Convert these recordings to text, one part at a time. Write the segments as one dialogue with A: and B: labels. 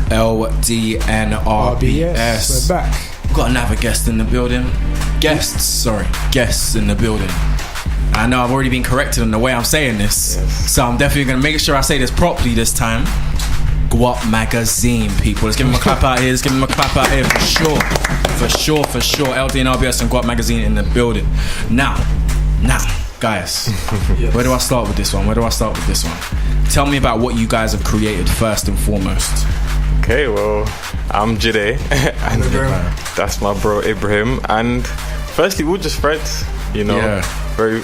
A: LDNRBS.
B: We're back.
A: We've got another guest in the building. Guests in the building. I know I've already been corrected on the way I'm saying this, so I'm definitely going to make sure I say this properly this time. Guap magazine, people. Let's give him a clap out here. For sure. LDNRBS and Guap magazine in the building. Now, guys, yes. Where do I start with this one? Tell me about what you guys have created first and foremost.
C: Okay, well, I'm Jide, and that's my bro Ibrahim. And firstly, we're just friends, you know.
A: Yeah.
C: We're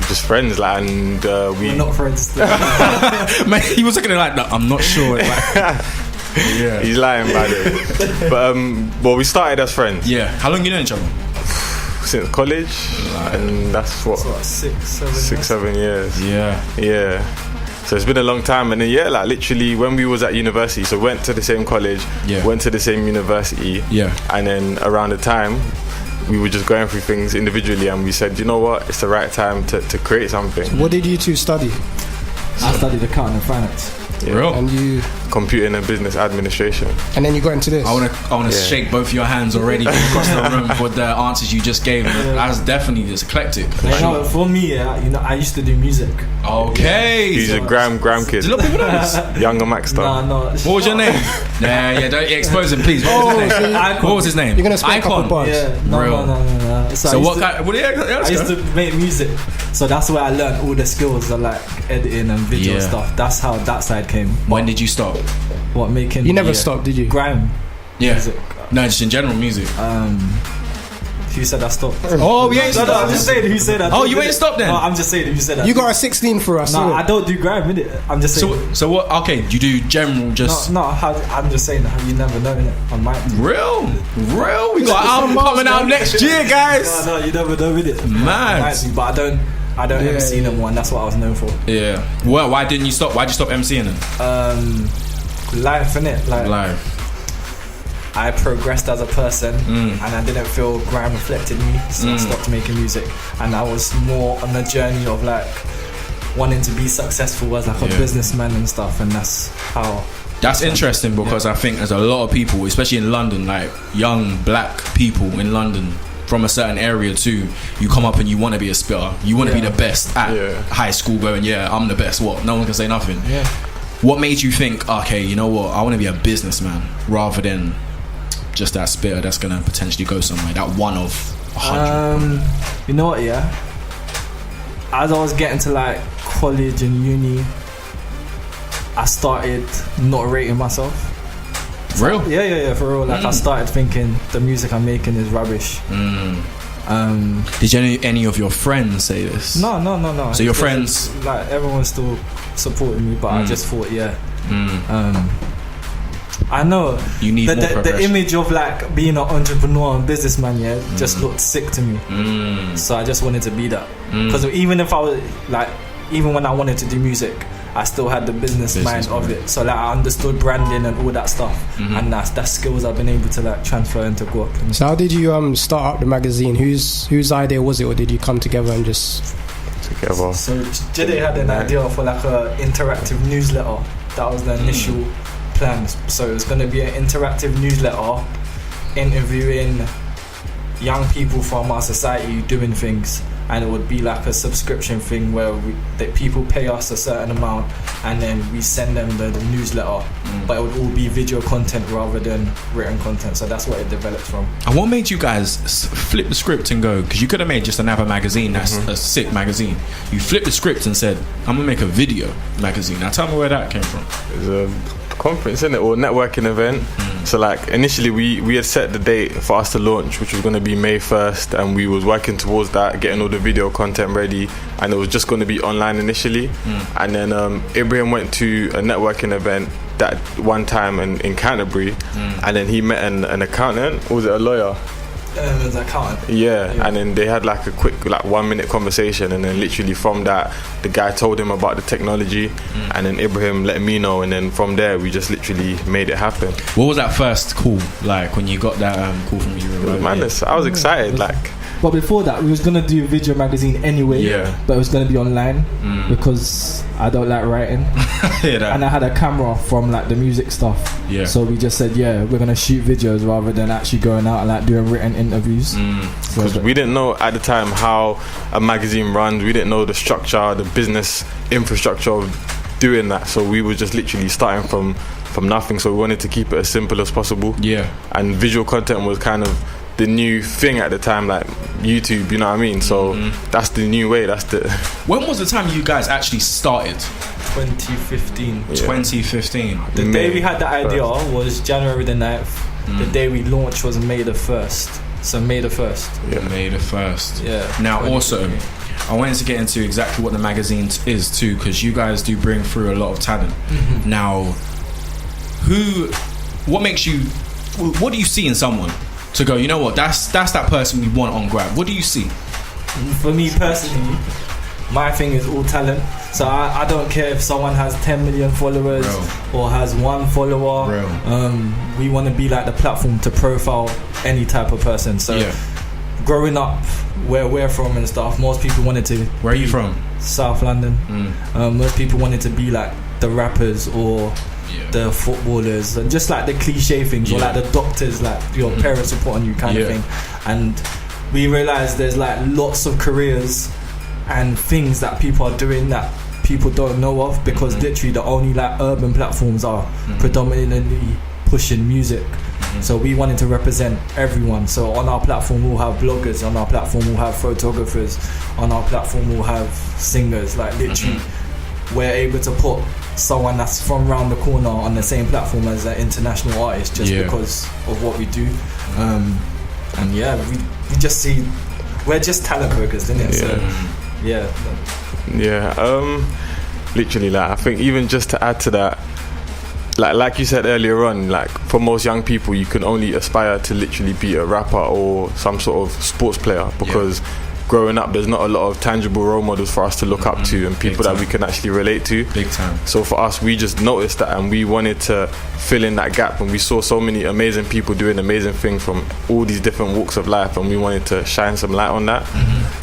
C: just friends, like, and we're
D: not friends.
A: Man, he was looking at it like, no, I'm not sure. Like, yeah,
C: he's lying about it. But well, we started as friends.
A: Yeah. How long you known each other?
C: Since college, and that's what,
D: so like
C: 6-7 years. Yeah. So it's been a long time, and then like literally when we was at university, so went to the same college, went to the same university, and then around the time we were just going through things individually, and we said, you know what, it's the right time to create something.
B: So what did you two study?
D: I studied accounting and finance.
C: Yeah.
A: Real?
B: And you
C: computing and business administration. And
B: then you got into this.
A: I want to shake both your hands already across the room for the answers you just gave. That's definitely just eclectic.
D: No, for me, I used to do music.
A: Okay.
C: He's a gram kid.
A: Do a lot of people know this?
C: Younger Max stuff.
D: No.
A: What was your name? Don't expose him, please. What was his name?
B: You're gonna spend a couple bars.
D: Yeah. No.
A: So what kind?
D: I used to make music, so that's where I learned all the skills of like editing and video stuff. That's how that side came.
A: When did you stop?
D: What, making?
B: You never stopped, did you?
D: Grime.
A: Yeah.
D: Music.
A: No, just in general music.
D: Who said I stopped?
A: Oh, you ain't stopped.
D: No, I'm just saying who said that.
A: Oh, you ain't stopped then?
D: No, I'm just saying who said that.
B: You got a 16 for us.
D: No, I don't do grime, innit? I'm just saying.
A: So what? Okay, you do general just.
D: No, I'm just saying that you never know, innit? I might do.
A: Real. We got an album coming out next year, guys.
D: No, you never know, innit?
A: Man.
D: But I don't MC no more, and that's what I was known for.
A: Yeah. Well, why didn't you stop? Why'd you stop MCing then?
D: Life, innit?
A: Life.
D: I progressed as a person, and I didn't feel grime reflected me, so I stopped making music. And I was more on the journey of like wanting to be successful as like a businessman and stuff, and that's how.
A: That's interesting because I think there's a lot of people, especially in London, like young black people in London from a certain area too. You come up and you want to be a spitter. You want to be the best at high school, going, I'm the best. What? No one can say nothing.
D: Yeah.
A: What made you think, okay, you know what? I want to be a businessman rather than just that spitter that's gonna potentially go somewhere, that one of 100.
D: You know what, as I was getting to like college and uni, I started not rating myself.
A: Real?
D: Yeah, for real. Like I started thinking the music I'm making is rubbish.
A: Did any of your friends say this?
D: No.
A: So your friends,
D: like everyone's still supporting me, but I just thought I know
A: you need
D: the image of like being an entrepreneur and businessman just looked sick to me, so I just wanted to be that, because even if I was like, even when I wanted to do music, I still had the business mind of it, so like I understood branding and all that stuff, and that's skills I've been able to like transfer into Guap.
B: So how did you start up the magazine? Whose idea was it, or did you come together and just
C: together?
D: So Jide had an idea for like a interactive newsletter. That was the initial plans. So it was going to be an interactive newsletter interviewing young people from our society doing things, and it would be like a subscription thing where that people pay us a certain amount and then we send them the newsletter, but it would all be video content rather than written content. So that's what it developed from.
A: And what made you guys flip the script and go, because you could have made just another magazine that's a sick magazine, you flipped the script and said, I'm gonna make a video magazine. Now tell me where that came from.
C: It was a conference, innit, or networking event. So like initially we had set the date for us to launch, which was going to be May 1st, and we was working towards that, getting all the video content ready, and it was just going to be online initially. And then Ibrahim went to a networking event that one time in Canterbury, and then he met an accountant, or was it a lawyer?
D: As an accountant.
C: Yeah, and then they had like a quick 1 minute conversation, and then literally from that the guy told him about the technology, and then Ibrahim let me know, and then from there we just literally made it happen.
A: What was that first call like when you got that call from you?
C: Madness. I was excited, like
D: But before that, we was gonna do a video magazine anyway.
C: Yeah.
D: But it was gonna be online because I don't like writing. And I had a camera from like the music stuff.
A: Yeah.
D: So we just said, we're gonna shoot videos rather than actually going out and like doing written interviews.
C: Because we didn't know at the time how a magazine runs. We didn't know the structure, the business infrastructure of doing that. So we were just literally starting from nothing. So we wanted to keep it as simple as possible.
A: Yeah.
C: And visual content was kind of the new thing at the time, like YouTube, you know what I mean? So that's the new way. That's the.
A: When was the time you guys actually started?
D: 2015.
A: 2015.
D: The day we had the idea was January the 9th. The day we launched was May the 1st. So May the 1st.
A: Yeah. May the 1st.
D: Yeah.
A: Now also, I wanted to get into exactly what the magazine is too, because you guys do bring through a lot of talent. Now, what do you see in someone to go, you know what, that's that person we want on Guap? What do you see?
D: For me personally, my thing is all talent. So I don't care if someone has 10 million followers or has 1 follower. We want to be like the platform to profile any type of person. So growing up where we're from and stuff, most people wanted to.
A: Where are you from?
D: South London. Most people wanted to be like the rappers or the footballers, and just like the cliche things, or like the doctors, like your parents will put on you kind of thing. And we realized there's like lots of careers and things that people are doing that people don't know of, because literally the only like urban platforms are predominantly pushing music. So we wanted to represent everyone. So on our platform we'll have bloggers, on our platform we'll have photographers, on our platform we'll have singers. Like literally we're able to put someone that's from round the corner on the same platform as an international artist just because of what we do. And we just see we're just talent workers, isn't it?
C: Literally, like, I think even just to add to that, like you said earlier on, like for most young people you can only aspire to literally be a rapper or some sort of sports player, because growing up there's not a lot of tangible role models for us to look up to and people that we can actually relate to.
A: Big time.
C: So for us, we just noticed that and we wanted to fill in that gap, and we saw so many amazing people doing amazing things from all these different walks of life, and we wanted to shine some light on that.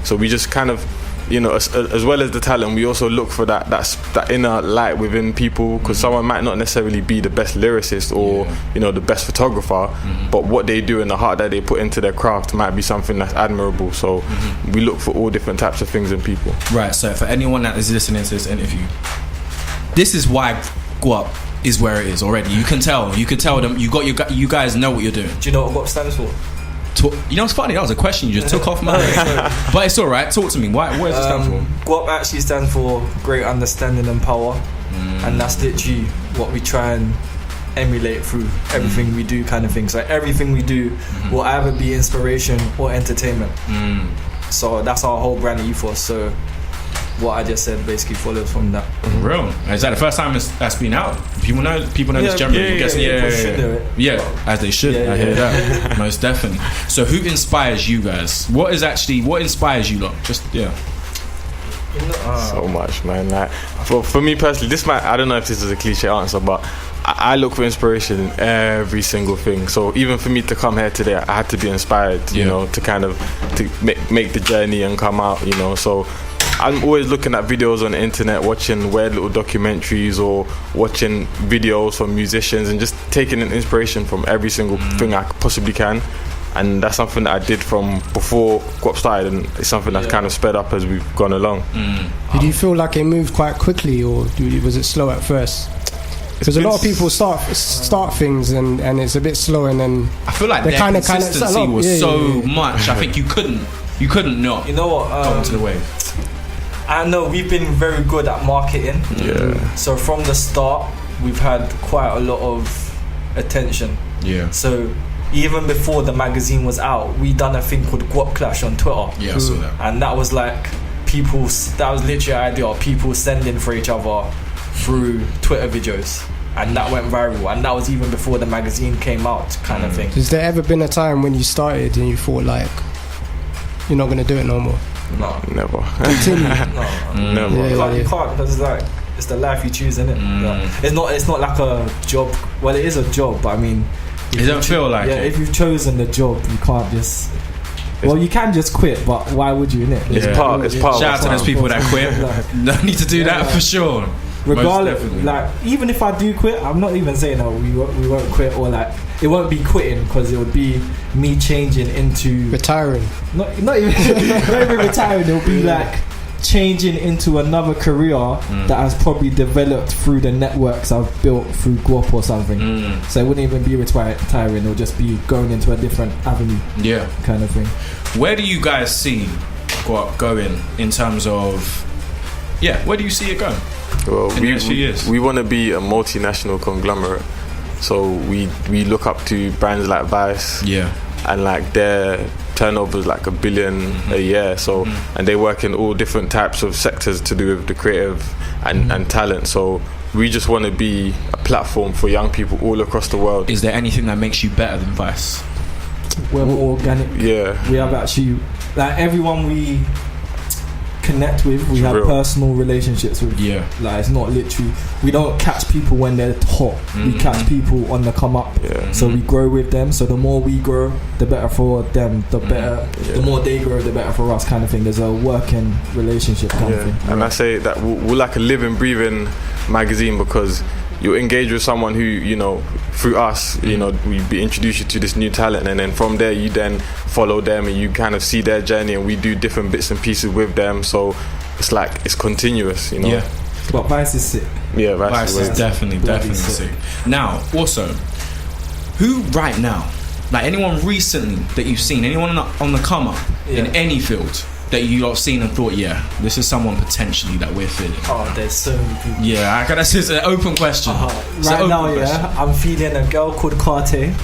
C: So we just kind of, you know, as well as the talent, we also look for that inner light within people, because someone might not necessarily be the best lyricist or you know, the best photographer, but what they do and the heart that they put into their craft might be something that's admirable. So we look for all different types of things in people.
A: Right. So for anyone that is listening to this interview, this is why Guap is where it is already. You can tell them. You guys know what you're doing.
D: Do you know what Guap stands for?
A: You know, it's funny, that was a question you just took off my head. But it's alright, talk to me. What does it stand for?
D: Guap actually stands for Great Understanding and Power, and that's literally what we try and emulate through everything we do, kind of thing. So everything we do will either be inspiration or entertainment. So that's our whole brand ethos. So what I just said basically follows from that.
A: Real? Is that the first time that's been out? People know this generally. As they should. I hear that. Most definitely. So who inspires you guys? What inspires you lot? Just
C: so much, man. Like for me personally, I don't know if this is a cliche answer, but I look for inspiration in every single thing. So even for me to come here today, I had to be inspired, you know, to kind of to make the journey and come out, you know. So I'm always looking at videos on the internet, watching weird little documentaries or watching videos from musicians, and just taking an inspiration from every single thing I possibly can. And that's something that I did from before Guap started, and it's something that's kind of sped up as we've gone along.
B: Did you feel like it moved quite quickly, or was it slow at first? Because a lot of people start things and it's a bit slow, and then
A: I feel like their consistency was so much. I think you couldn't not.
D: You know what?
A: Go into the wave.
D: I know we've been very good at marketing. So from the start, we've had quite a lot of attention. So even before the magazine was out, we done a thing called Guap Clash on Twitter.
A: Yeah, I saw that.
D: And that was like that was literally an idea of people sending for each other through Twitter videos, and that went viral, and that was even before the magazine came out, kind of thing.
B: Has there ever been a time when you started and you thought like you're not going to do it no more?
D: No,
C: never.
D: Never. You can't, because it's the life you choose, isn't it? It's not like a job. Well, it is a job, but I mean,
A: it don't feel like it.
D: If you've chosen the job, you can't just Well, you can just quit, but why would you, innit?
C: It's part. It's part.
A: Shout out to those people that quit. No need to do that for sure.
D: Regardless, like even if I do quit, I'm not even saying we won't quit, or like it won't be quitting, because it would be me changing into
B: Retiring.
D: not even not even retiring. It'll be like changing into another career that has probably developed through the networks I've built through Guap or something. So it wouldn't even be retiring. It'll just be going into a different avenue.
A: Yeah,
D: kind of thing.
A: Where do you guys see Guap going in terms of? Yeah, where do you see it going?
C: Well,
A: in the next few years?
C: We want to be a multinational conglomerate. So we look up to brands like Vice.
A: Yeah.
C: And like their turnover is like $1 billion a year. So and they work in all different types of sectors to do with the creative and talent. So we just want to be a platform for young people all across the world.
A: Is there anything that makes you better than Vice?
D: We're more organic.
C: Yeah.
D: We have actually, like, everyone we connect with, we have personal relationships with.
A: Yeah.
D: Like, it's not literally, we don't catch people when they're hot. We catch people on the come up.
C: Yeah.
D: So we grow with them. So the more we grow, the better for them. The better, the more they grow, the better for us, kind of thing. There's a working relationship kind of thing.
C: And I say that we're like a living, breathing magazine, because you engage with someone who, you know, through us, you know, we introduce you to this new talent, and then from there you then follow them and you kind of see their journey, and we do different bits and pieces with them. So it's like, it's continuous, you know.
A: Yeah.
D: But Vice is sick.
C: Yeah,
A: Vice is definitely sick. Now, also, who right now, like anyone recently that you've seen, anyone on the come up in any field that you have seen and thought, yeah, this is someone potentially that we're feeling?
D: Oh, there's so many people.
A: Yeah, that's just an open question.
D: Right now, I'm feeling a girl called Karte.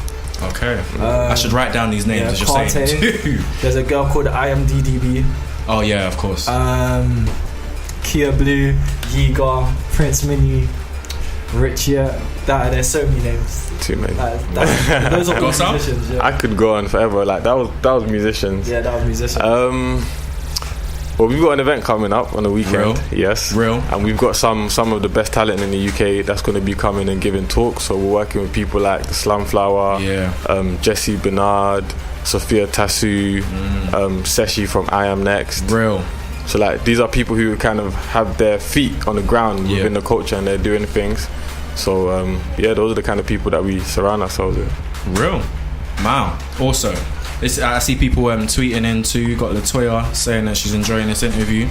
A: Okay. I should write down these names as you're saying.
D: There's a girl called IMDDB.
A: Oh yeah, of course.
D: Kia Blue, Yiga, Prince Mini, Richia. There's so many names.
C: Too many.
D: Those are all musicians. Yeah.
C: I could go on forever. Like that was musicians.
D: Yeah, that was musicians.
C: Well, we've got an event coming up on the weekend.
A: Real.
C: And we've got some of the best talent in the UK that's going to be coming and giving talks. So we're working with people like the Slumflower, Jesse Bernard, Sophia Tassu, Seshi from I Am Next.
A: Real.
C: So like these are people who kind of have their feet on the ground within the culture, and they're doing things. So those are the kind of people that we surround ourselves with.
A: Real. Wow. Also, I see people tweeting in too. Got Latoya saying that she's enjoying this interview.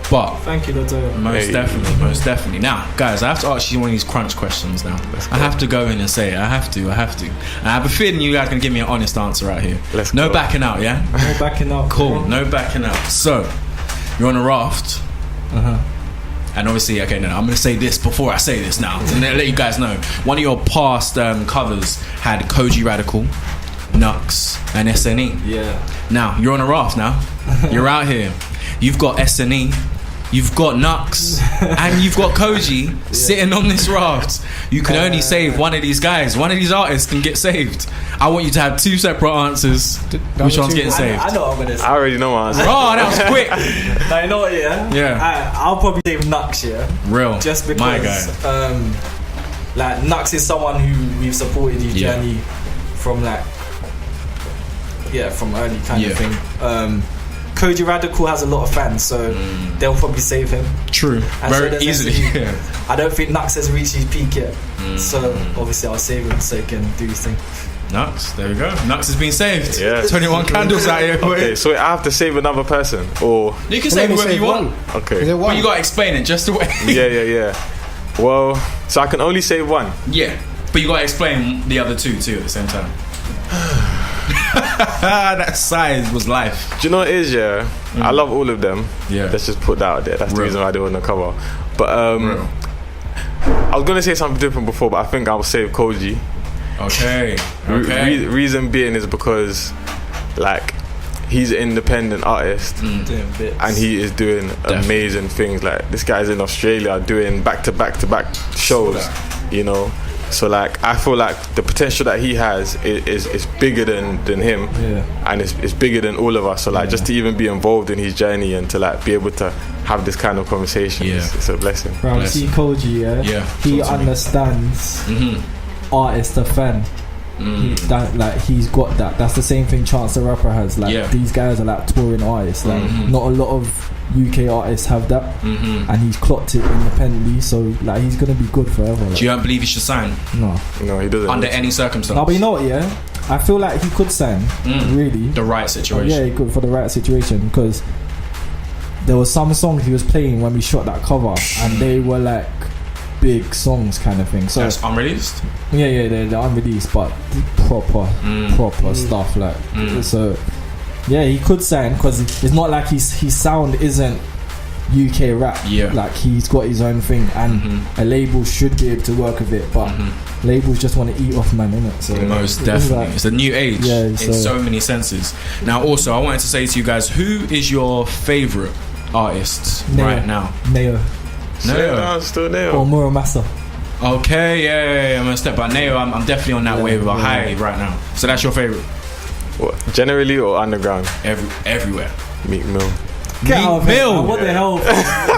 A: But
D: thank you, Latoya.
A: Most definitely. Now, guys, I have to ask you one of these crunch questions. Now, I have to go in and say it. I have to. And I have a feeling you guys can give me an honest answer out here. No backing out, yeah.
D: No backing out.
A: Cool. No backing out. So, you're on a raft. And obviously, okay, no, I'm going to say this before I say this now, and then let you guys know. One of your past covers had Koji Radical, Nux, and SNE.
D: Yeah.
A: Now, you're on a raft now. You're out here. You've got SNE, you've got Nux, and you've got Koji sitting on this raft. You can only save one of these guys. One of these artists can get saved. I want you to have two separate answers. Which one's getting saved?
D: I know what I'm going to say.
C: I already know my answer.
A: Oh, that was quick.
D: Now, you know what,
A: Yeah.
D: I'll probably save Nux,
A: Real.
D: Just because,
A: my guy.
D: Like, Nux is someone who we've supported his journey from, like, from early kind of thing. Koji Radical has a lot of fans, so they'll probably save him.
A: True.
D: And
A: very easily.
D: I don't think Nux has reached his peak yet. So obviously I'll save him so he can do his thing.
A: Nux, there we go. Nux has been saved.
C: Yeah.
A: 21 candles out here.
C: Okay, so I have to save another person, or
A: you can save whoever you want.
C: Okay.
A: But you gotta explain it just the way.
C: Yeah. Well, so I can only save one.
A: Yeah, but you gotta explain the other two too at the same time. That size was life.
C: Do you know what it is? I love all of them. Let's just put that out there. That's the reason why they were on the cover. But I was gonna say something different before, but I think I'll save Koji.
A: Okay.
C: Reason being is because, like, he's an independent artist and he is doing amazing things. Like, this guy's in Australia doing back to back shows, you know. So like, I feel like the potential that he has is bigger than him, and it's bigger than all of us. So like, just to even be involved in his journey and to like be able to have this kind of conversation, it's a blessing.
D: Bro, see Koji, he understands artist to fan.
E: He's got that. That's the same thing Chance the Rapper has. Like these guys are like touring artists. Like not a lot of UK artists have that, and he's clocked it independently. So like he's gonna be good forever. Like.
A: Do you don't believe he should sign?
C: No, he doesn't.
A: Under any circumstance.
E: No, but you know what? Yeah, I feel like he could sign. Really,
A: the right situation.
E: Yeah, he could for the right situation because there was some songs he was playing when we shot that cover, and they were like big songs kind of thing. So
A: that's unreleased.
E: Yeah, they're unreleased, but proper stuff. Like so. Yeah, he could sign because it's not like his sound isn't UK rap. Yeah, like he's got his own thing, and a label should be able to work with it. But labels just want to eat off man, innit? So
A: most definitely, it's a new age in so many senses. Now, also, I wanted to say to you guys, who is your favorite artist right now?
E: Neo.
C: Still Neo.
E: Or Muramasa.
A: Okay, yeah, I'm gonna step by Neo. I'm definitely on that wave of a high right now. So that's your favorite.
C: What, generally or underground?
A: Everywhere.
C: Meek Mill.
E: Meek Mill. What the hell?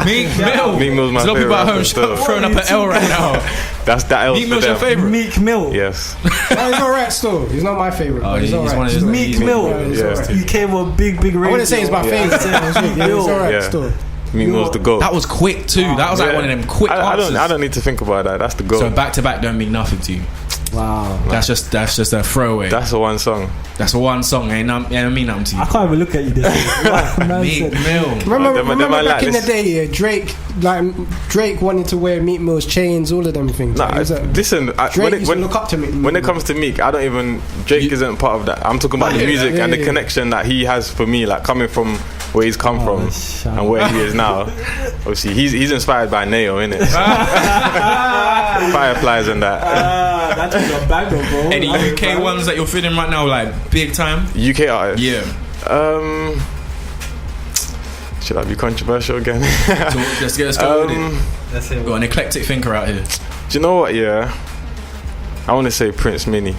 A: Meek Mill.
C: Meek Mill's my
A: favorite. A lot of people at home throwing up an L right now.
C: That's that L.
A: Meek Mill's your favorite.
E: Meek Mill.
C: Yes.
B: He's alright still. He's not my favorite.
A: He's
B: alright.
E: Meek Mill.
B: You
E: came with big radio.
B: I wouldn't say he's my favorite. He's alright still.
C: Meek Mill's the GOAT.
A: That was quick too. That was like one of them quick answers.
C: I don't need to think about that. That's the GOAT.
A: So back to back don't mean nothing to you.
E: Wow.
A: That's just a throwaway.
C: That's a one song.
A: That's a one song. Ain't mean nothing to you.
E: I can't even look at you this
A: Meek Mill.
B: Remember back in the day, Drake wanted to wear Meek Mill's chains, all of them things.
C: Nah, listen,
B: Drake used to look up to me.
C: When it comes to Meek, I don't even. Drake isn't part of that. I'm talking about the music and the connection that he has for me, like coming from where he's come from and where he is now. Obviously, he's inspired by Neo, innit? Fireflies and that.
E: That's a banger, bro.
A: Any UK ones that you're feeling right now, like big time?
C: UK artists?
A: Yeah.
C: Should I be controversial again?
A: Let's go with it. We've got an eclectic thinker out here.
C: Do you know what? Yeah, I want to say Prince Mini.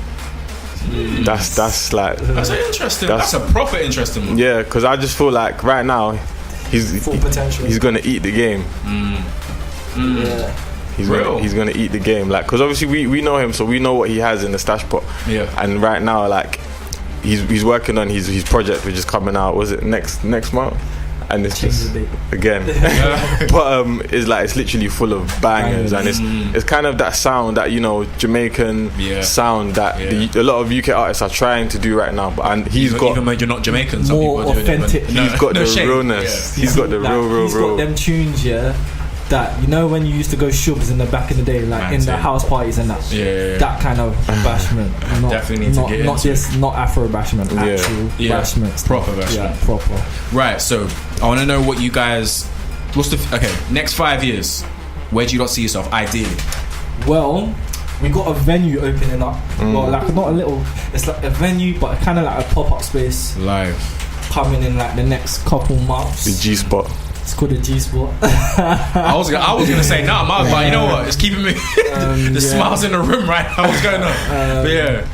C: That's like
A: that's interesting. That's a proper interesting one.
C: Yeah, because I just feel like right now he's gonna eat the game.
E: Yeah.
C: He's gonna eat the game, like, because obviously we know him, so we know what he has in the stash pot.
A: Yeah.
C: And right now, like, he's working on his project, which is coming out. Was it next month? And it's just again, but it's literally full of bangers, and it's kind of that sound that Jamaican sound that a lot of UK artists are trying to do right now. And he's got,
A: even though you're not Jamaican, some
E: more
A: people are doing
E: authentic.
A: it,
C: he's got the realness. He's got the real.
E: He's got them tunes, that when you used to go shubs in the back in the day, like in the house parties and that, that kind of bashment.
A: Definitely need to get
E: not just not Afro bashment, actual bashment,
A: proper bashment,
E: proper.
A: Right. So I want to know what you guys. Next 5 years, where do you not see yourself ideally?
E: Well, we got a venue opening up. Well, like not a little. It's like a venue, but kind of like a pop-up space.
A: Live.
E: Coming in like the next couple months.
C: The G Spot.
E: It's called a G Spot.
A: I was gonna say no, but you know what? It's keeping me. The smiles in the room right now. What's going on?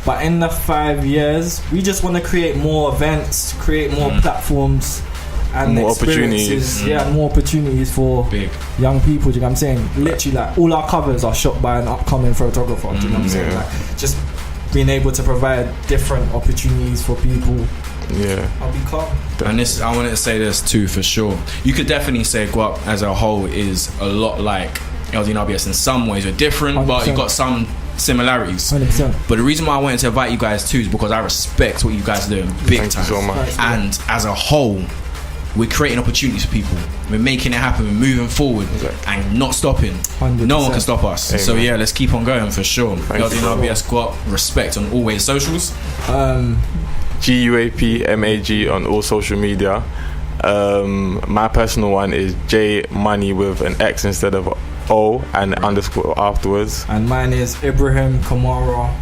E: But in the 5 years, we just want to create more events, create more platforms, and
C: more
E: opportunities. More opportunities for young people. Do you know what I'm saying? Literally, like all our covers are shot by an upcoming photographer. Do you know what I'm saying? Like, just being able to provide different opportunities for people.
C: Yeah,
E: I'll be calm.
A: And this, I wanted to say this too for sure. You could definitely say Guap as a whole is a lot like LDNRBS in some ways. We're different, 100%. But you got some similarities.
E: 100%.
A: But the reason why I wanted to invite you guys too is because I respect what you guys are doing big time.
C: Thank you so much.
A: And as a whole, we're creating opportunities for people. We're making it happen. We're moving forward and not stopping. 100%. No one can stop us. Amen. So yeah, let's keep on going for sure. LDNRBS Guap, respect on all ways socials.
C: GUAPMAG on all social media. My personal one is J Money with an X instead of O and underscore afterwards. And
E: mine is Ibrahim Kamara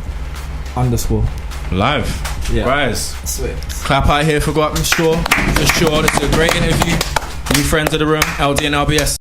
E: _
A: live. Guys, sweet. Clap out here for Guap, I'm sure. For sure, this is a great interview. New friends of the room, LDNRBS.